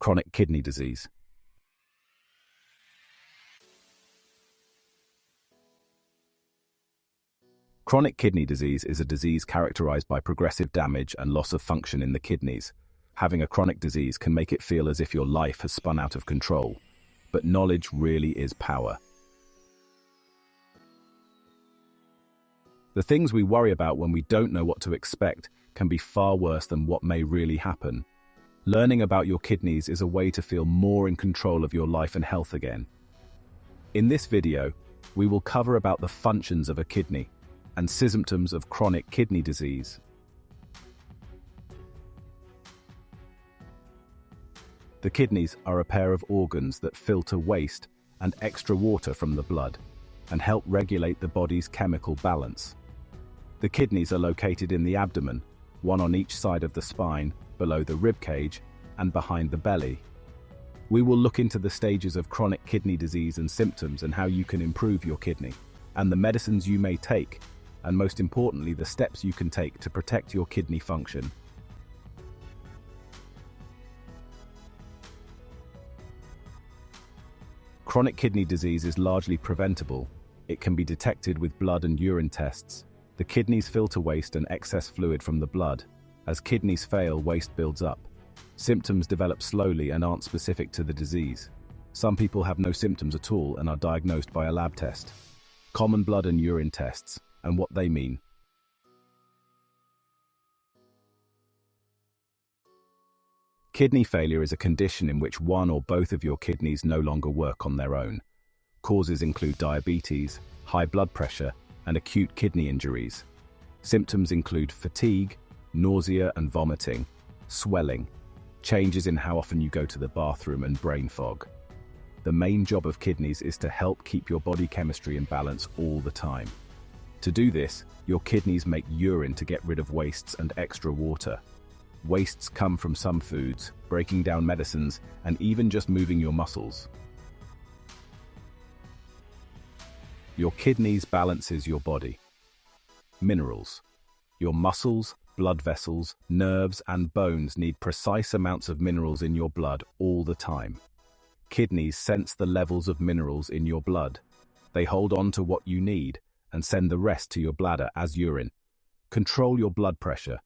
Chronic kidney disease. Chronic kidney disease is a disease characterized by progressive damage and loss of function in the kidneys. Having a chronic disease can make it feel as if your life has spun out of control, but knowledge really is power. The things we worry about when we don't know what to expect can be far worse than what may really happen. Learning about your kidneys is a way to feel more in control of your life and health again. In this video, we will cover about the functions of a kidney and symptoms of chronic kidney disease. The kidneys are a pair of organs that filter waste and extra water from the blood and help regulate the body's chemical balance. The kidneys are located in the abdomen, one on each side of the spine, below the rib cage, and behind the belly. We will look into the stages of chronic kidney disease and symptoms and how you can improve your kidney, and the medicines you may take, and most importantly, the steps you can take to protect your kidney function. Chronic kidney disease is largely preventable. It can be detected with blood and urine tests. The kidneys filter waste and excess fluid from the blood. As kidneys fail, waste builds up. Symptoms develop slowly and aren't specific to the disease. Some people have no symptoms at all and are diagnosed by a lab test. Common blood and urine tests, and what they mean. Kidney failure is a condition in which one or both of your kidneys no longer work on their own. Causes include diabetes, high blood pressure, and acute kidney injuries. Symptoms include fatigue, nausea and vomiting, swelling, changes in how often you go to the bathroom, and brain fog. The main job of kidneys is to help keep your body chemistry in balance all the time. To do this, your kidneys make urine to get rid of wastes and extra water. Wastes come from some foods, breaking down medicines, and even just moving your muscles. Your kidneys balances your body. Minerals. Your muscles, blood vessels, nerves, and bones need precise amounts of minerals in your blood all the time. Kidneys sense the levels of minerals in your blood. They hold on to what you need and send the rest to your bladder as urine. Control your blood pressure.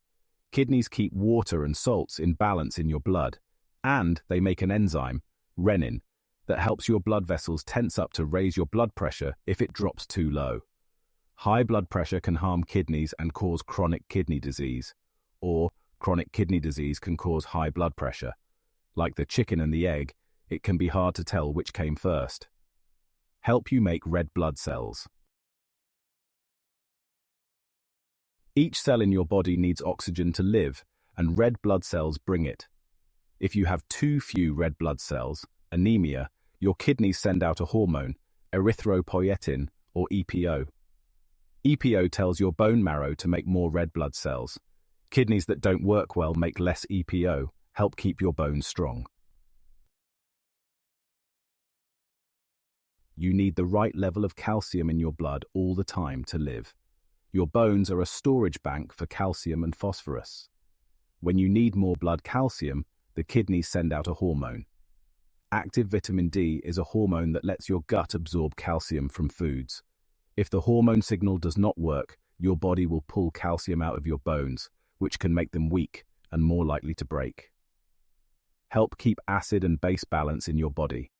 Kidneys keep water and salts in balance in your blood, and they make an enzyme, renin, that helps your blood vessels tense up to raise your blood pressure if it drops too low. High blood pressure can harm kidneys and cause chronic kidney disease, or chronic kidney disease can cause high blood pressure. Like the chicken and the egg, it can be hard to tell which came first. Help you make red blood cells. Each cell in your body needs oxygen to live, and red blood cells bring it. If you have too few red blood cells, anemia, your kidneys send out a hormone, erythropoietin, or EPO. EPO tells your bone marrow to make more red blood cells. Kidneys that don't work well make less EPO, help keep your bones strong. You need the right level of calcium in your blood all the time to live. Your bones are a storage bank for calcium and phosphorus. When you need more blood calcium, the kidneys send out a hormone. Active vitamin D is a hormone that lets your gut absorb calcium from foods. If the hormone signal does not work, your body will pull calcium out of your bones, which can make them weak and more likely to break. Help keep acid and base balance in your body.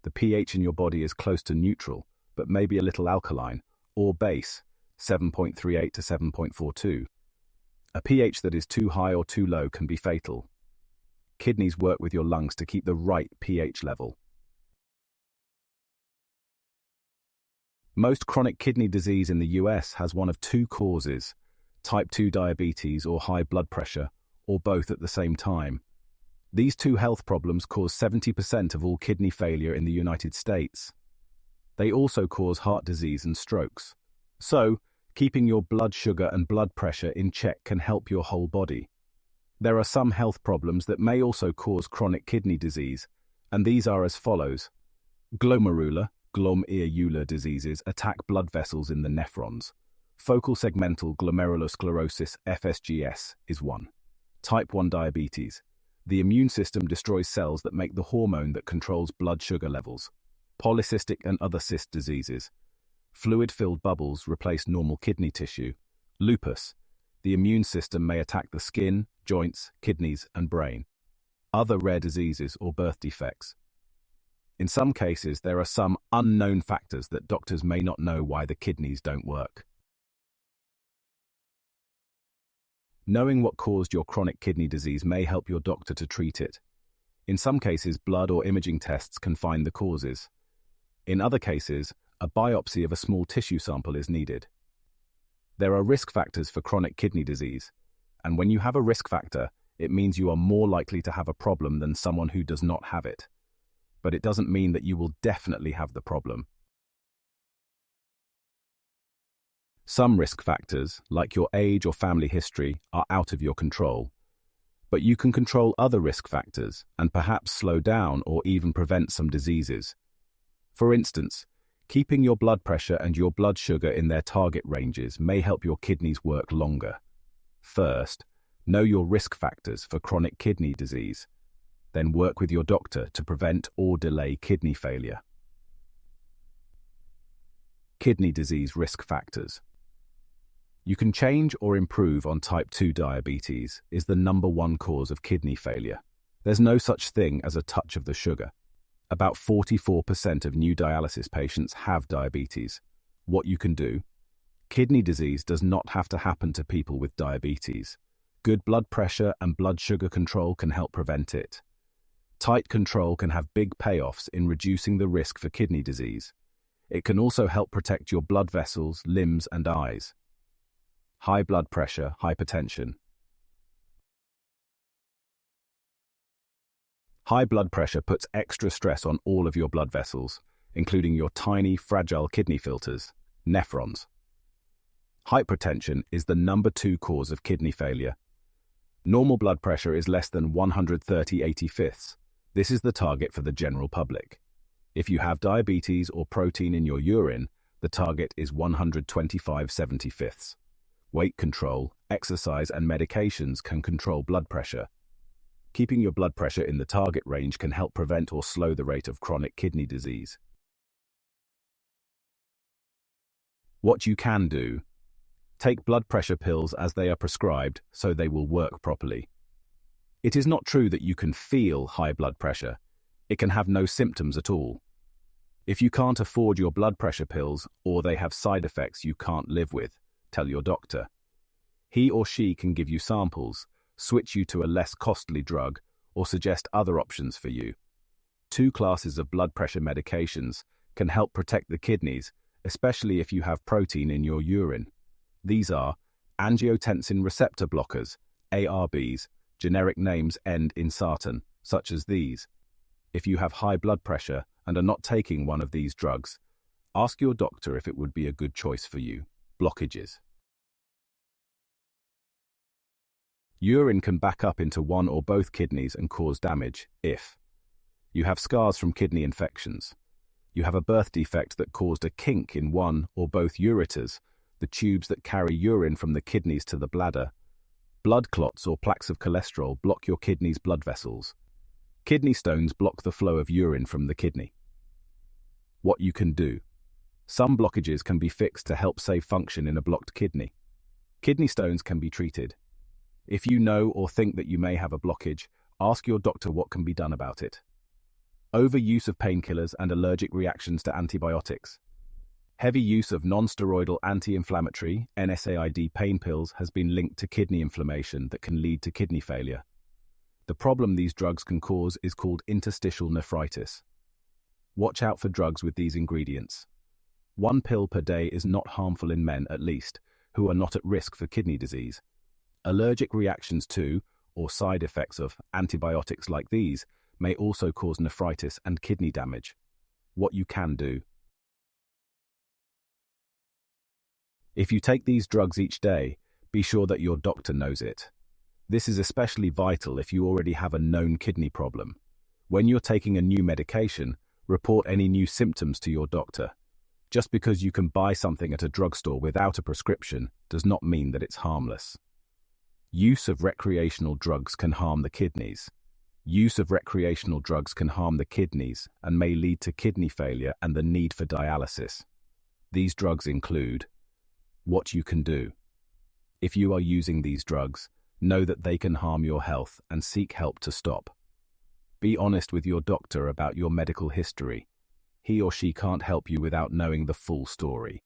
The pH in your body is close to neutral, but maybe a little alkaline, or base, 7.38 to 7.42. A pH that is too high or too low can be fatal. Kidneys work with your lungs to keep the right pH level. Most chronic kidney disease in the US has one of two causes: type 2 diabetes or high blood pressure, or both at the same time. These two health problems cause 70% of all kidney failure in the United States. They also cause heart disease and strokes. So, keeping your blood sugar and blood pressure in check can help your whole body. There are some health problems that may also cause chronic kidney disease, and these are as follows. Glomerular diseases attack blood vessels in the nephrons. Focal segmental glomerulosclerosis (FSGS) is one. Type 1 diabetes. The immune system destroys cells that make the hormone that controls blood sugar levels. Polycystic and other cyst diseases. Fluid-filled bubbles replace normal kidney tissue. Lupus. The immune system may attack the skin, joints, kidneys, and brain. Other rare diseases or birth defects. In some cases, there are some unknown factors that doctors may not know why the kidneys don't work. Knowing what caused your chronic kidney disease may help your doctor to treat it. In some cases, blood or imaging tests can find the causes. In other cases, a biopsy of a small tissue sample is needed. There are risk factors for chronic kidney disease, and when you have a risk factor, it means you are more likely to have a problem than someone who does not have it. But it doesn't mean that you will definitely have the problem. Some risk factors, like your age or family history, are out of your control. But you can control other risk factors and perhaps slow down or even prevent some diseases. For instance, keeping your blood pressure and your blood sugar in their target ranges may help your kidneys work longer. First, know your risk factors for chronic kidney disease. Then work with your doctor to prevent or delay kidney failure. Kidney disease risk factors. You can change or improve on type 2 diabetes is the #1 cause of kidney failure. There's no such thing as a touch of the sugar. About 44% of new dialysis patients have diabetes. What you can do? Kidney disease does not have to happen to people with diabetes. Good blood pressure and blood sugar control can help prevent it. Tight control can have big payoffs in reducing the risk for kidney disease. It can also help protect your blood vessels, limbs, and eyes. High blood pressure, hypertension. High blood pressure puts extra stress on all of your blood vessels, including your tiny, fragile kidney filters, nephrons. Hypertension is the #2 cause of kidney failure. Normal blood pressure is less than 130/85. This is the target for the general public. If you have diabetes or protein in your urine, the target is 125/75. Weight control, exercise, and medications can control blood pressure. Keeping your blood pressure in the target range can help prevent or slow the rate of chronic kidney disease. What you can do: take blood pressure pills as they are prescribed so they will work properly. It is not true that you can feel high blood pressure. It can have no symptoms at all. If you can't afford your blood pressure pills or they have side effects you can't live with, tell your doctor. He or she can give you samples, switch you to a less costly drug, or suggest other options for you. 2 classes of blood pressure medications can help protect the kidneys, especially if you have protein in your urine. These are angiotensin receptor blockers, ARBs, generic names end in sartan, such as these. If you have high blood pressure and are not taking one of these drugs, ask your doctor if it would be a good choice for you. Blockages. Urine can back up into one or both kidneys and cause damage if you have scars from kidney infections, you have a birth defect that caused a kink in one or both ureters, the tubes that carry urine from the kidneys to the bladder, blood clots or plaques of cholesterol block your kidney's blood vessels, kidney stones block the flow of urine from the kidney. What you can do: some blockages can be fixed to help save function in a blocked kidney. Kidney stones can be treated. If you know or think that you may have a blockage, ask your doctor what can be done about it. Overuse of painkillers and allergic reactions to antibiotics. Heavy use of non-steroidal anti-inflammatory (NSAID) pain pills has been linked to kidney inflammation that can lead to kidney failure. The problem these drugs can cause is called interstitial nephritis. Watch out for drugs with these ingredients. 1 pill per day is not harmful in men, at least, who are not at risk for kidney disease. Allergic reactions to, or side effects of, antibiotics like these may also cause nephritis and kidney damage. What you can do: if you take these drugs each day, be sure that your doctor knows it. This is especially vital if you already have a known kidney problem. When you're taking a new medication, report any new symptoms to your doctor. Just because you can buy something at a drugstore without a prescription does not mean that it's harmless. Use of recreational drugs can harm the kidneys. Use of recreational drugs can harm the kidneys and may lead to kidney failure and the need for dialysis. These drugs include what you can do. If you are using these drugs, know that they can harm your health and seek help to stop. Be honest with your doctor about your medical history. He or she can't help you without knowing the full story.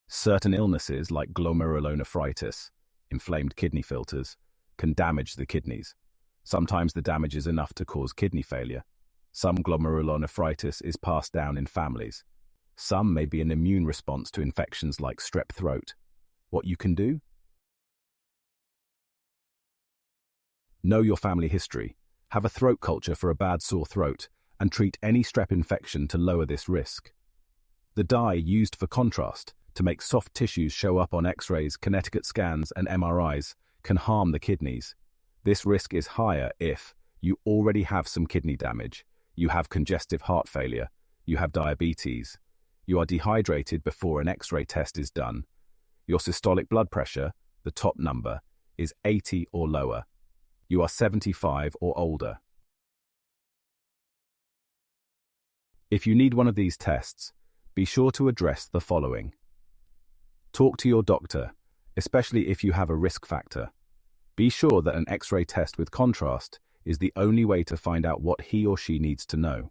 Certain illnesses like glomerulonephritis, inflamed kidney filters, can damage the kidneys. Sometimes the damage is enough to cause kidney failure. Some glomerulonephritis is passed down in families. Some may be an immune response to infections like strep throat. What you can do? Know your family history. Have a throat culture for a bad sore throat and treat any strep infection to lower this risk. The dye used for contrast to make soft tissues show up on X-rays, Connecticut scans, and MRIs can harm the kidneys. This risk is higher if you already have some kidney damage, you have congestive heart failure, you have diabetes, you are dehydrated before an X-ray test is done, your systolic blood pressure, the top number, is 80 or lower, you are 75 or older. If you need one of these tests, be sure to address the following. Talk to your doctor, especially if you have a risk factor. Be sure that an X-ray test with contrast is the only way to find out what he or she needs to know.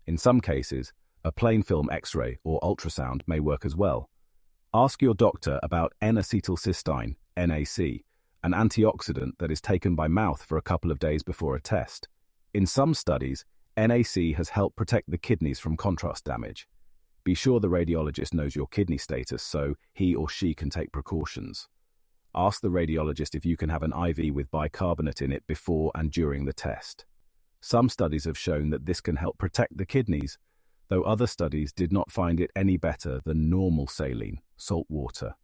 In some cases, a plain film X-ray or ultrasound may work as well. Ask your doctor about N-acetylcysteine, NAC, an antioxidant that is taken by mouth for a couple of days before a test. In some studies, NAC has helped protect the kidneys from contrast damage. Be sure the radiologist knows your kidney status so he or she can take precautions. Ask the radiologist if you can have an IV with bicarbonate in it before and during the test. Some studies have shown that this can help protect the kidneys, though other studies did not find it any better than normal saline, salt water.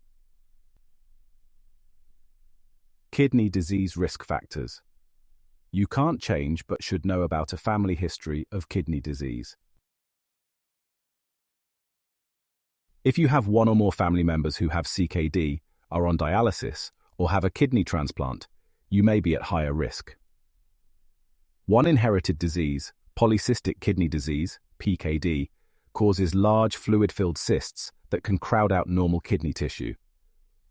Kidney disease risk factors. You can't change but should know about a family history of kidney disease. If you have one or more family members who have CKD, are on dialysis, or have a kidney transplant, you may be at higher risk. One inherited disease, polycystic kidney disease, PKD, causes large fluid-filled cysts that can crowd out normal kidney tissue.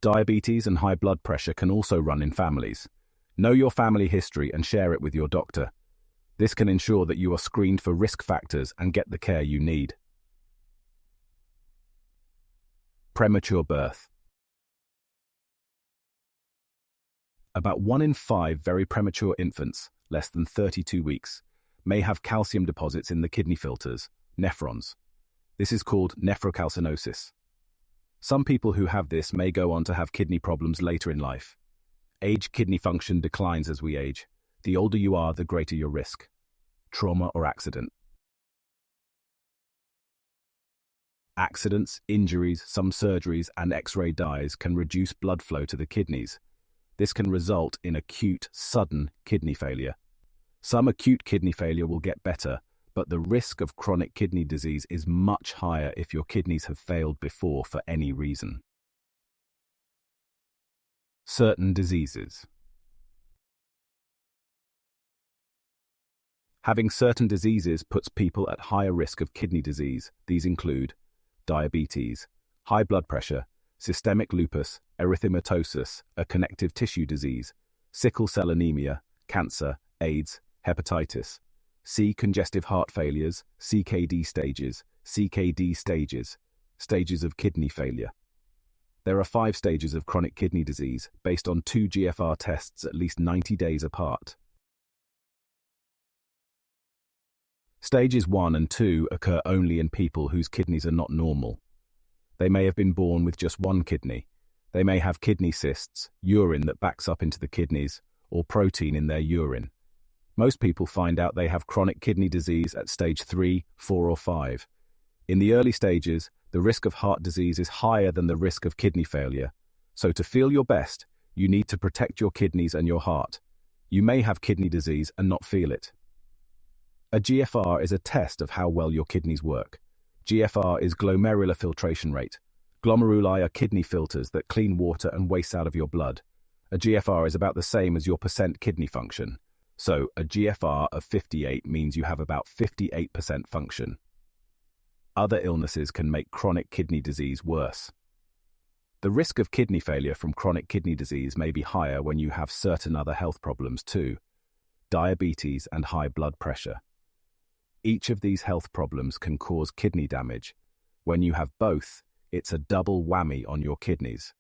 Diabetes and high blood pressure can also run in families. Know your family history and share it with your doctor. This can ensure that you are screened for risk factors and get the care you need. Premature birth. About 1 in 5 very premature infants, less than 32 weeks, may have calcium deposits in the kidney filters, nephrons. This is called nephrocalcinosis. Some people who have this may go on to have kidney problems later in life. Kidney function declines as we age. The older you are, the greater your risk. Trauma or accident. Accidents, injuries, some surgeries, and X-ray dyes can reduce blood flow to the kidneys. This can result in acute, sudden kidney failure. Some acute kidney failure will get better, but the risk of chronic kidney disease is much higher if your kidneys have failed before for any reason. Certain diseases. Having certain diseases puts people at higher risk of kidney disease. These include diabetes, high blood pressure, systemic lupus, erythematosus, a connective tissue disease, sickle cell anemia, cancer, AIDS, hepatitis. C. Congestive heart failures, CKD stages, stages of kidney failure. There are 5 stages of chronic kidney disease based on 2 GFR tests at least 90 days apart. Stages 1 and 2 occur only in people whose kidneys are not normal. They may have been born with just one kidney. They may have kidney cysts, urine that backs up into the kidneys, or protein in their urine. Most people find out they have chronic kidney disease at stage 3, 4, or 5. In the early stages, the risk of heart disease is higher than the risk of kidney failure. So to feel your best, you need to protect your kidneys and your heart. You may have kidney disease and not feel it. A GFR is a test of how well your kidneys work. GFR is glomerular filtration rate. Glomeruli are kidney filters that clean water and waste out of your blood. A GFR is about the same as your percent kidney function. So, a GFR of 58 means you have about 58% function. Other illnesses can make chronic kidney disease worse. The risk of kidney failure from chronic kidney disease may be higher when you have certain other health problems too, diabetes and high blood pressure. Each of these health problems can cause kidney damage. When you have both, it's a double whammy on your kidneys.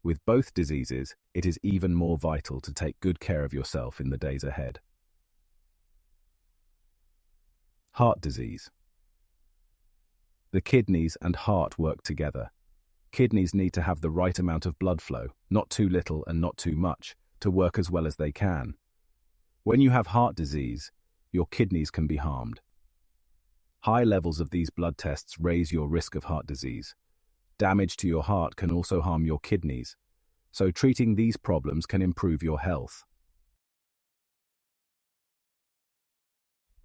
With both diseases, it is even more vital to take good care of yourself in the days ahead. Heart disease. The kidneys and heart work together. Kidneys need to have the right amount of blood flow, not too little and not too much, to work as well as they can. When you have heart disease, your kidneys can be harmed. High levels of these blood tests raise your risk of heart disease. Damage to your heart can also harm your kidneys, so treating these problems can improve your health.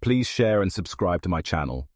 Please share and subscribe to my channel.